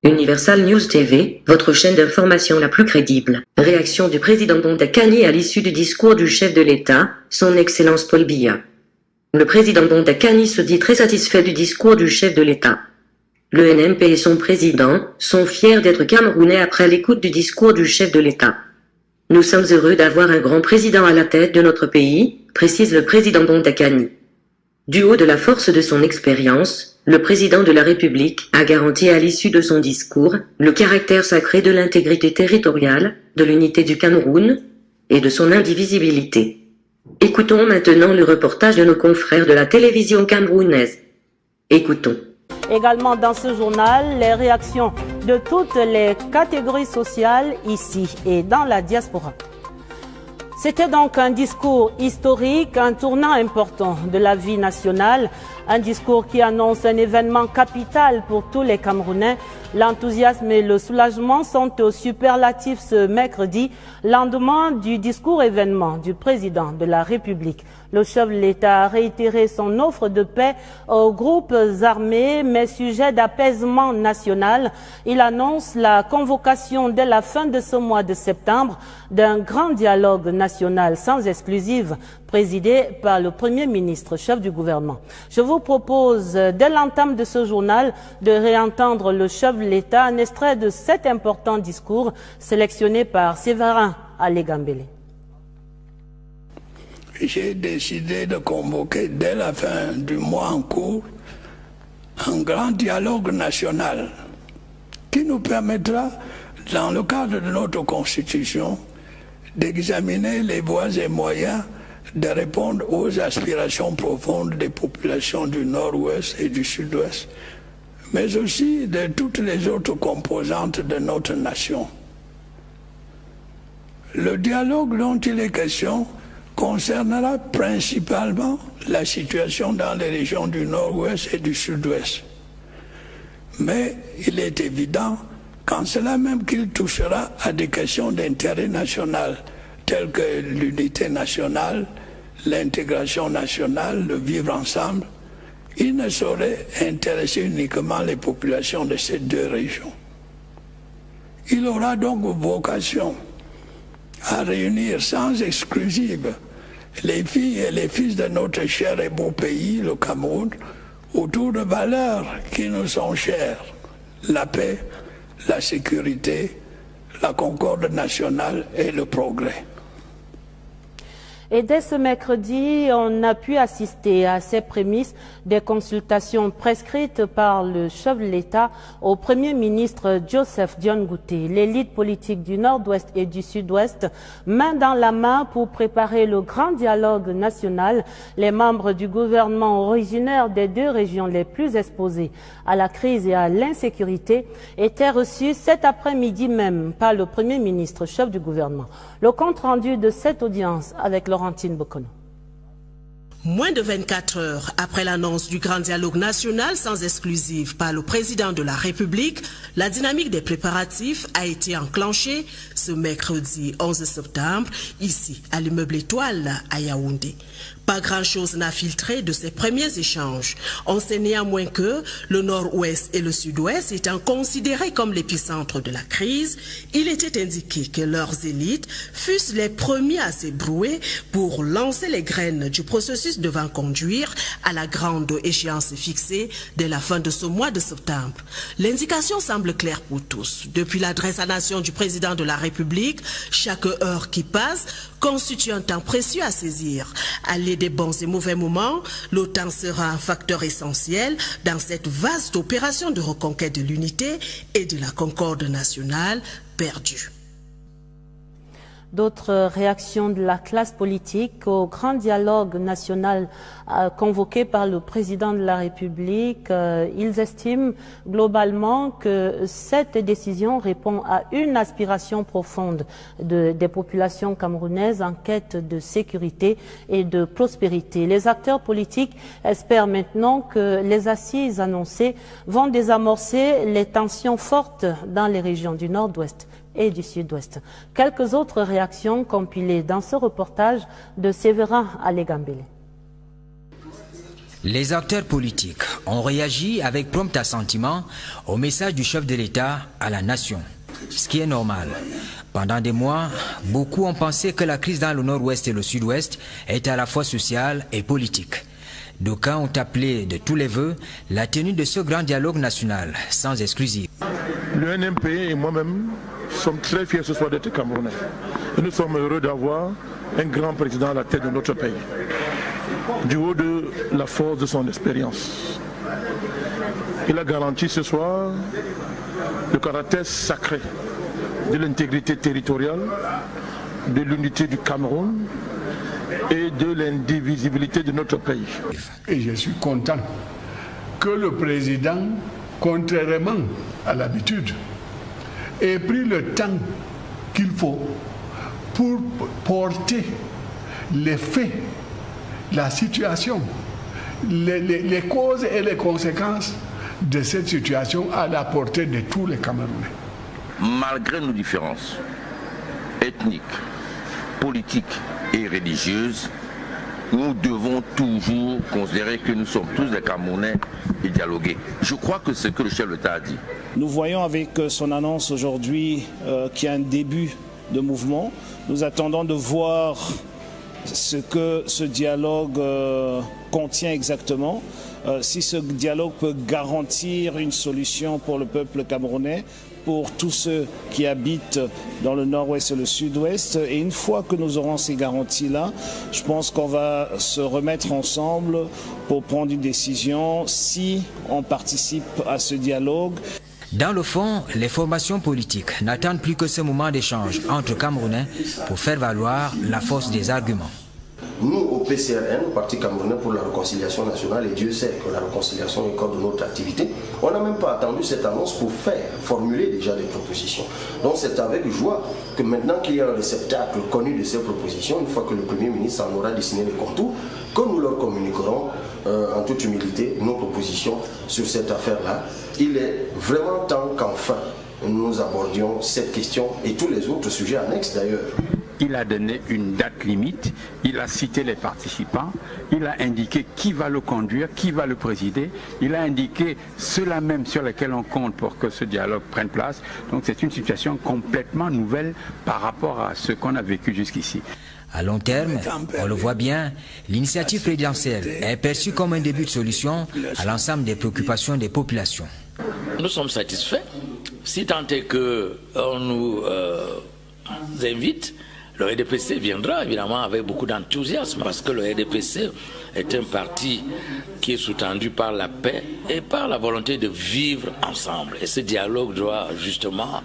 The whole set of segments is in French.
Universal News TV, votre chaîne d'information la plus crédible. Réaction du président Bondakani à l'issue du discours du chef de l'État, son Excellence Paul Biya. Le président Bondakani se dit très satisfait du discours du chef de l'État. Le NMP et son président sont fiers d'être Camerounais après l'écoute du discours du chef de l'État. Nous sommes heureux d'avoir un grand président à la tête de notre pays, précise le président Bondakani. Du haut de la force de son expérience, le président de la République a garanti à l'issue de son discours le caractère sacré de l'intégrité territoriale, de l'unité du Cameroun et de son indivisibilité. Écoutons maintenant le reportage de nos confrères de la télévision camerounaise. Écoutons. Également dans ce journal, les réactions de toutes les catégories sociales ici et dans la diaspora. C'était donc un discours historique, un tournant important de la vie nationale, un discours qui annonce un événement capital pour tous les Camerounais. L'enthousiasme et le soulagement sont au superlatif ce mercredi, lendemain du discours événement du président de la République. Le chef de l'État a réitéré son offre de paix aux groupes armés, mais sujet d'apaisement national. Il annonce la convocation dès la fin de ce mois de septembre d'un grand dialogue national sans exclusive, présidé par le Premier ministre, chef du gouvernement. Je vous propose, dès l'entame de ce journal, de réentendre le chef de l'État, un extrait de cet important discours sélectionné par Séverin Alégambélé. J'ai décidé de convoquer dès la fin du mois en cours un grand dialogue national qui nous permettra, dans le cadre de notre Constitution, d'examiner les voies et moyens de répondre aux aspirations profondes des populations du Nord-Ouest et du Sud-Ouest, mais aussi de toutes les autres composantes de notre nation. Le dialogue dont il est question concernera principalement la situation dans les régions du Nord-Ouest et du Sud-Ouest. Mais il est évident qu'en cela même qu'il touchera à des questions d'intérêt national, telles que l'unité nationale, l'intégration nationale, le vivre ensemble, il ne saurait intéresser uniquement les populations de ces deux régions. Il aura donc vocation à réunir sans exclusive les filles et les fils de notre cher et beau pays, le Cameroun, autour de valeurs qui nous sont chères, la paix, la sécurité, la concorde nationale et le progrès. Et dès ce mercredi, on a pu assister à ces prémices des consultations prescrites par le chef de l'État au Premier ministre Joseph Dione Ngouté. L'élite politique du Nord-Ouest et du Sud-Ouest, main dans la main pour préparer le grand dialogue national. Les membres du gouvernement originaires des deux régions les plus exposées à la crise et à l'insécurité étaient reçus cet après-midi même par le Premier ministre, chef du gouvernement. Le compte-rendu de cette audience avec Laurentine Bokono. Moins de 24 heures après l'annonce du grand dialogue national sans exclusive par le président de la République, la dynamique des préparatifs a été enclenchée ce mercredi 11 septembre, ici à l'immeuble Étoile à Yaoundé. Pas grand-chose n'a filtré de ces premiers échanges. On sait néanmoins que le Nord-Ouest et le Sud-Ouest étant considérés comme l'épicentre de la crise, il était indiqué que leurs élites fussent les premiers à s'ébrouer pour lancer les graines du processus devant conduire à la grande échéance fixée dès la fin de ce mois de septembre. L'indication semble claire pour tous. Depuis l'adresse à nation du président de la République, chaque heure qui passe constitue un temps précieux à saisir. Aller des bons et mauvais moments, le temps sera un facteur essentiel dans cette vaste opération de reconquête de l'unité et de la concorde nationale perdue. D'autres réactions de la classe politique au grand dialogue national convoqué par le président de la République. Ils estiment globalement que cette décision répond à une aspiration profonde des populations camerounaises en quête de sécurité et de prospérité. Les acteurs politiques espèrent maintenant que les assises annoncées vont désamorcer les tensions fortes dans les régions du Nord-Ouest et du Sud-Ouest. Quelques autres réactions compilées dans ce reportage de Séverin Alégambélé. Les acteurs politiques ont réagi avec prompt assentiment au message du chef de l'État à la nation, ce qui est normal. Pendant des mois, beaucoup ont pensé que la crise dans le Nord-Ouest et le Sud-Ouest est à la fois sociale et politique. D'aucuns ont appelé de tous les vœux la tenue de ce grand dialogue national, sans exclusive. Le NMP et moi-même sommes très fiers ce soir d'être Camerounais. Et nous sommes heureux d'avoir un grand président à la tête de notre pays, du haut de la force de son expérience. Il a garanti ce soir le caractère sacré de l'intégrité territoriale, de l'unité du Cameroun et de l'indivisibilité de notre pays. Et je suis content que le président, contrairement à l'habitude, ait pris le temps qu'il faut pour porter les faits, la situation, les causes et les conséquences de cette situation à la portée de tous les Camerounais. Malgré nos différences ethniques, politiques et religieuses, nous devons toujours considérer que nous sommes tous des Camerounais et dialoguer. Je crois que c'est ce que le chef de l'État a dit. Nous voyons avec son annonce aujourd'hui qu'il y a un début de mouvement. Nous attendons de voir ce que ce dialogue contient exactement. Si ce dialogue peut garantir une solution pour le peuple camerounais, pour tous ceux qui habitent dans le nord-ouest et le sud-ouest. Et une fois que nous aurons ces garanties-là, je pense qu'on va se remettre ensemble pour prendre une décision si on participe à ce dialogue. Dans le fond, les formations politiques n'attendent plus que ce moment d'échange entre Camerounais pour faire valoir la force des arguments. Nous, au PCRN, au Parti camerounais pour la réconciliation nationale, et Dieu sait que la réconciliation est le corps de notre activité, on n'a même pas attendu cette annonce pour formuler déjà des propositions. Donc c'est avec joie que maintenant qu'il y a un réceptacle connu de ces propositions, une fois que le Premier ministre en aura dessiné les contours, que nous leur communiquerons en toute humilité nos propositions sur cette affaire-là. Il est vraiment temps qu'enfin nous abordions cette question et tous les autres sujets annexes d'ailleurs. Il a donné une date limite, il a cité les participants, il a indiqué qui va le conduire, qui va le présider, il a indiqué ceux-là même sur lesquels on compte pour que ce dialogue prenne place. Donc c'est une situation complètement nouvelle par rapport à ce qu'on a vécu jusqu'ici. À long terme, on le voit bien, l'initiative présidentielle est perçue comme un début de solution à l'ensemble des préoccupations des populations. Nous sommes satisfaits, si tant est qu'on nous invite. Le RDPC viendra évidemment avec beaucoup d'enthousiasme parce que le RDPC est un parti qui est sous-tendu par la paix et par la volonté de vivre ensemble. Et ce dialogue doit justement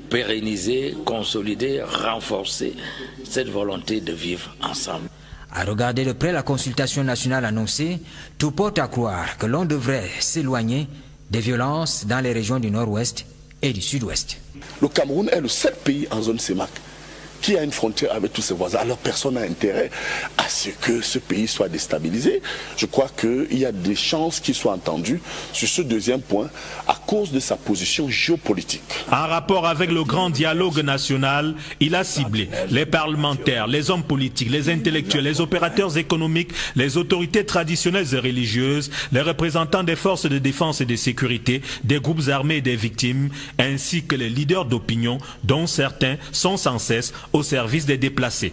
pérenniser, consolider, renforcer cette volonté de vivre ensemble. À regarder de près la consultation nationale annoncée, tout porte à croire que l'on devrait s'éloigner des violences dans les régions du Nord-Ouest et du Sud-Ouest. Le Cameroun est le seul pays en zone CEMAC qui a une frontière avec tous ses voisins. Alors personne n'a intérêt à ce que ce pays soit déstabilisé. Je crois qu'il y a des chances qu'il soit entendu sur ce deuxième point à cause de sa position géopolitique. En rapport avec le grand dialogue national, il a ciblé les parlementaires, les hommes politiques, les intellectuels, les opérateurs économiques, les autorités traditionnelles et religieuses, les représentants des forces de défense et de sécurité, des groupes armés et des victimes, ainsi que les leaders d'opinion, dont certains sont sans cesse au service des déplacés.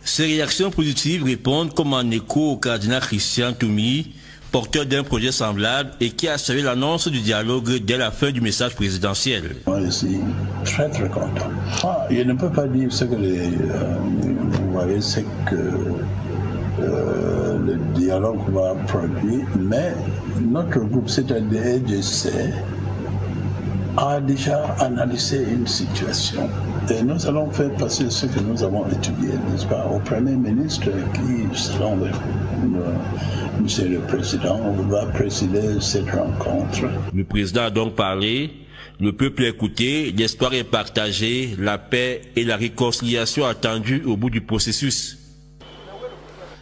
Ces réactions positives répondent comme un écho au cardinal Christian Toumi, porteur d'un projet semblable et qui a salué l'annonce du dialogue dès la fin du message présidentiel. Moi, je suis très content. Je ne peux pas dire ce que vous voyez, c'est que le dialogue va produire, mais notre groupe, c'est-à-dire EDC, a déjà analysé une situation. Et nous allons faire passer ce que nous avons étudié, n'est-ce pas, au Premier ministre qui, selon Monsieur le Président, va présider cette rencontre. Le Président a donc parlé, le peuple a écouté, l'espoir est partagé, la paix et la réconciliation attendues au bout du processus.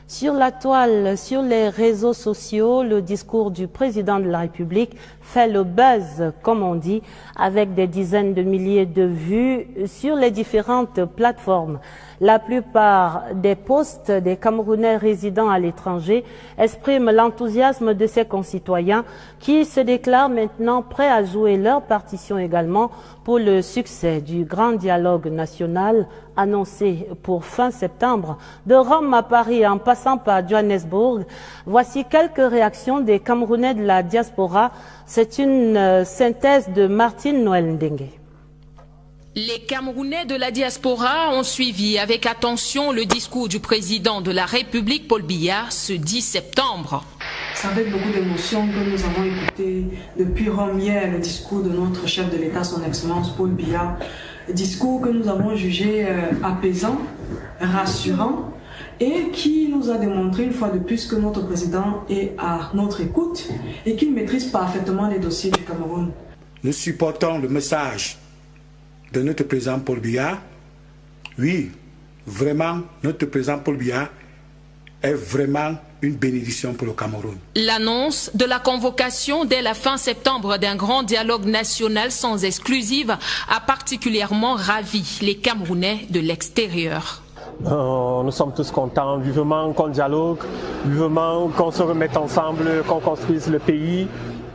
Sur la toile, sur les réseaux sociaux, le discours du président de la République fait le buzz, comme on dit, avec des dizaines de milliers de vues sur les différentes plateformes. La plupart des posts des Camerounais résidant à l'étranger expriment l'enthousiasme de ses concitoyens qui se déclarent maintenant prêts à jouer leur partition également pour le succès du grand dialogue national annoncé pour fin septembre. De Rome à Paris en passant par Johannesburg, voici quelques réactions des Camerounais de la diaspora. C'est une synthèse de Martine Noël Ndengue. Les Camerounais de la diaspora ont suivi avec attention le discours du président de la République, Paul Biya, ce 10 septembre. C'est avec beaucoup d'émotion que nous avons écouté depuis Rome hier le discours de notre chef de l'État, son Excellence Paul Biya. Discours que nous avons jugé apaisant, rassurant et qui nous a démontré une fois de plus que notre président est à notre écoute et qu'il maîtrise parfaitement les dossiers du Cameroun. Nous supportons le message de notre président Paul Biya. Oui, vraiment, notre président Paul Biya est vraiment une bénédiction pour le Cameroun. L'annonce de la convocation dès la fin septembre d'un grand dialogue national sans exclusive a particulièrement ravi les Camerounais de l'extérieur. Nous sommes tous contents, vivement qu'on dialogue, vivement qu'on se remette ensemble, qu'on construise le pays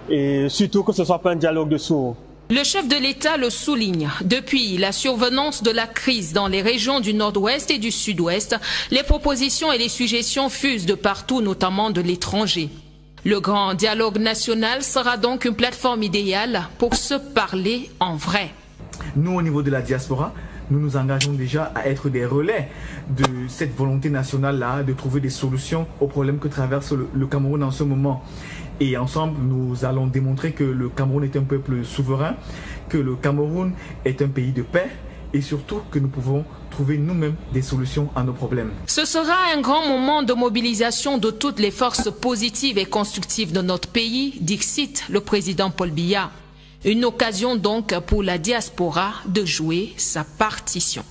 et surtout que ce ne soit pas un dialogue de sourds. Le chef de l'État le souligne. Depuis la survenance de la crise dans les régions du nord-ouest et du sud-ouest, les propositions et les suggestions fusent de partout, notamment de l'étranger. Le grand dialogue national sera donc une plateforme idéale pour se parler en vrai. Nous, au niveau de la diaspora, nous nous engageons déjà à être des relais de cette volonté nationale-là, de trouver des solutions aux problèmes que traverse le Cameroun en ce moment. Et ensemble, nous allons démontrer que le Cameroun est un peuple souverain, que le Cameroun est un pays de paix et surtout que nous pouvons trouver nous-mêmes des solutions à nos problèmes. Ce sera un grand moment de mobilisation de toutes les forces positives et constructives de notre pays, dixit le président Paul Biya. Une occasion donc pour la diaspora de jouer sa partition.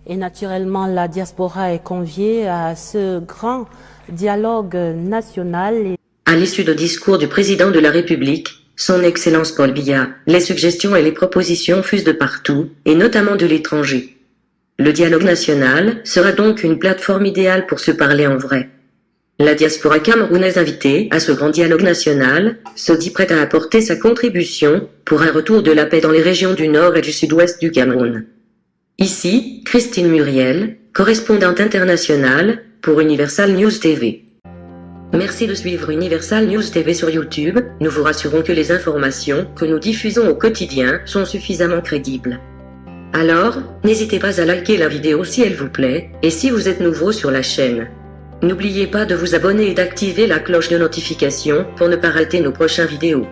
Et naturellement, la diaspora est conviée à ce grand dialogue national. À l'issue du discours du président de la République, son Excellence Paul Biya, les suggestions et les propositions fusent de partout, et notamment de l'étranger. Le dialogue national sera donc une plateforme idéale pour se parler en vrai. La diaspora camerounaise invitée à ce grand dialogue national se dit prête à apporter sa contribution pour un retour de la paix dans les régions du nord et du sud-ouest du Cameroun. Ici, Christine Muriel, correspondante internationale pour Universal News TV. Merci de suivre Universal News TV sur YouTube. Nous vous rassurons que les informations que nous diffusons au quotidien sont suffisamment crédibles. Alors, n'hésitez pas à liker la vidéo si elle vous plaît, et si vous êtes nouveau sur la chaîne. N'oubliez pas de vous abonner et d'activer la cloche de notification pour ne pas rater nos prochaines vidéos.